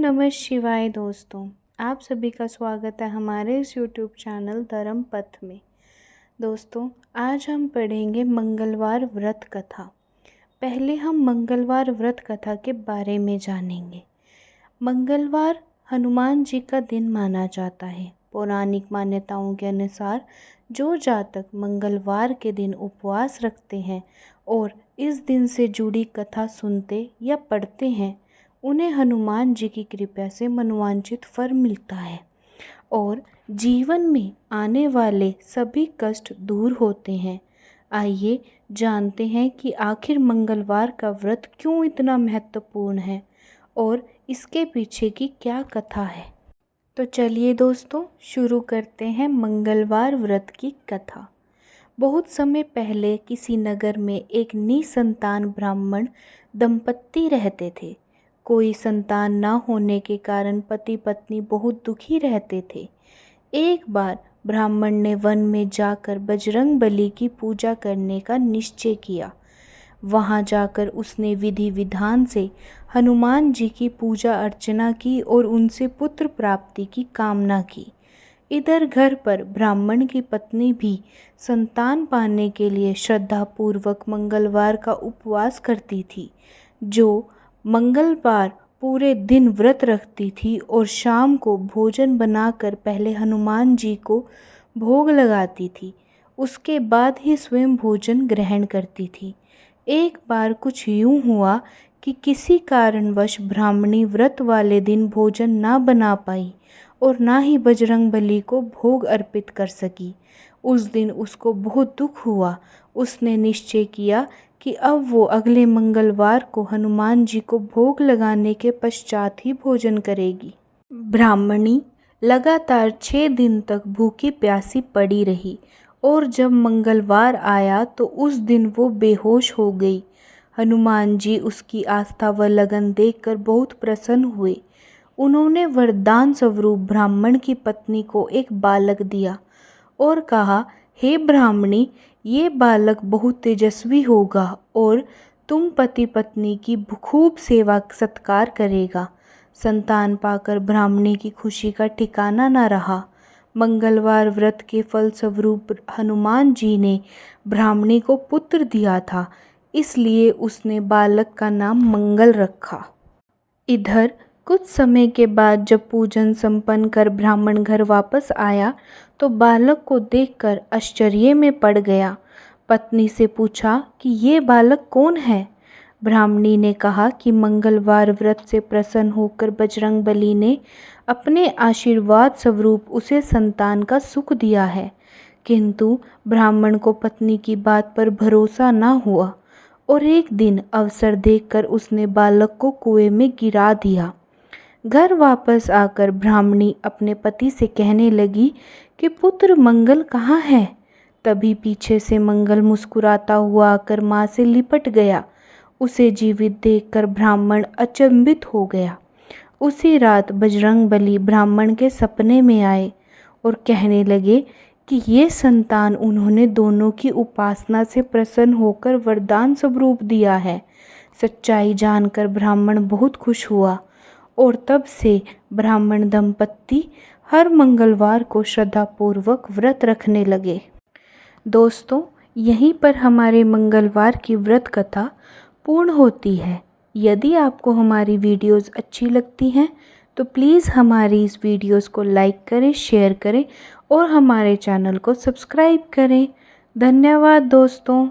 नमः शिवाय दोस्तों। आप सभी का स्वागत है हमारे इस यूट्यूब चैनल धर्म पथ में। दोस्तों, आज हम पढ़ेंगे मंगलवार व्रत कथा। पहले हम मंगलवार व्रत कथा के बारे में जानेंगे। मंगलवार हनुमान जी का दिन माना जाता है। पौराणिक मान्यताओं के अनुसार जो जातक मंगलवार के दिन उपवास रखते हैं और इस दिन से जुड़ी कथा सुनते या पढ़ते हैं, उन्हें हनुमान जी की कृपा से मनोवांछित फल मिलता है और जीवन में आने वाले सभी कष्ट दूर होते हैं। आइए जानते हैं कि आखिर मंगलवार का व्रत क्यों इतना महत्वपूर्ण है और इसके पीछे की क्या कथा है। तो चलिए दोस्तों, शुरू करते हैं मंगलवार व्रत की कथा। बहुत समय पहले किसी नगर में एक निसंतान ब्राह्मण दंपत्ति रहते थे। कोई संतान न होने के कारण पति पत्नी बहुत दुखी रहते थे। एक बार ब्राह्मण ने वन में जाकर बजरंग बली की पूजा करने का निश्चय किया। वहां जाकर उसने विधि विधान से हनुमान जी की पूजा अर्चना की और उनसे पुत्र प्राप्ति की कामना की। इधर घर पर ब्राह्मण की पत्नी भी संतान पाने के लिए श्रद्धापूर्वक मंगलवार का उपवास करती थी। जो मंगलवार पूरे दिन व्रत रखती थी और शाम को भोजन बनाकर पहले हनुमान जी को भोग लगाती थी, उसके बाद ही स्वयं भोजन ग्रहण करती थी। एक बार कुछ यूं हुआ कि किसी कारणवश ब्राह्मणी व्रत वाले दिन भोजन ना बना पाई और ना ही बजरंग बली को भोग अर्पित कर सकी। उस दिन उसको बहुत दुख हुआ। उसने निश्चय किया कि अब वो अगले मंगलवार को हनुमान जी को भोग लगाने के पश्चात ही भोजन करेगी। ब्राह्मणी लगातार 6 दिन तक भूखी प्यासी पड़ी रही और जब मंगलवार आया तो उस दिन वो बेहोश हो गई। हनुमान जी उसकी आस्था व लगन देखकर बहुत प्रसन्न हुए। उन्होंने वरदान स्वरूप ब्राह्मण की पत्नी को एक बालक दिया और कहा, हे ब्राह्मणी, ये बालक बहुत तेजस्वी होगा और तुम पति पत्नी की खूब सेवा सत्कार करेगा। संतान पाकर ब्राह्मणी की खुशी का ठिकाना न रहा। मंगलवार व्रत के फल स्वरूप हनुमान जी ने ब्राह्मणी को पुत्र दिया था, इसलिए उसने बालक का नाम मंगल रखा। इधर कुछ समय के बाद जब पूजन संपन्न कर ब्राह्मण घर वापस आया तो बालक को देखकर आश्चर्य में पड़ गया। पत्नी से पूछा कि ये बालक कौन है। ब्राह्मणी ने कहा कि मंगलवार व्रत से प्रसन्न होकर बजरंग बली ने अपने आशीर्वाद स्वरूप उसे संतान का सुख दिया है। किंतु ब्राह्मण को पत्नी की बात पर भरोसा न हुआ और एक दिन अवसर देखकर उसने बालक को कुएं में गिरा दिया। घर वापस आकर ब्राह्मणी अपने पति से कहने लगी कि पुत्र मंगल कहाँ है। तभी पीछे से मंगल मुस्कुराता हुआ आकर माँ से लिपट गया। उसे जीवित देखकर ब्राह्मण अचंभित हो गया। उसी रात बजरंग बली ब्राह्मण के सपने में आए और कहने लगे कि ये संतान उन्होंने दोनों की उपासना से प्रसन्न होकर वरदान स्वरूप दिया है। सच्चाई जानकर ब्राह्मण बहुत खुश हुआ और तब से ब्राह्मण दंपत्ति हर मंगलवार को श्रद्धापूर्वक व्रत रखने लगे। दोस्तों, यहीं पर हमारे मंगलवार की व्रत कथा पूर्ण होती है। यदि आपको हमारी वीडियोस अच्छी लगती हैं तो प्लीज़ हमारी इस वीडियोस को लाइक करें, शेयर करें और हमारे चैनल को सब्सक्राइब करें। धन्यवाद दोस्तों।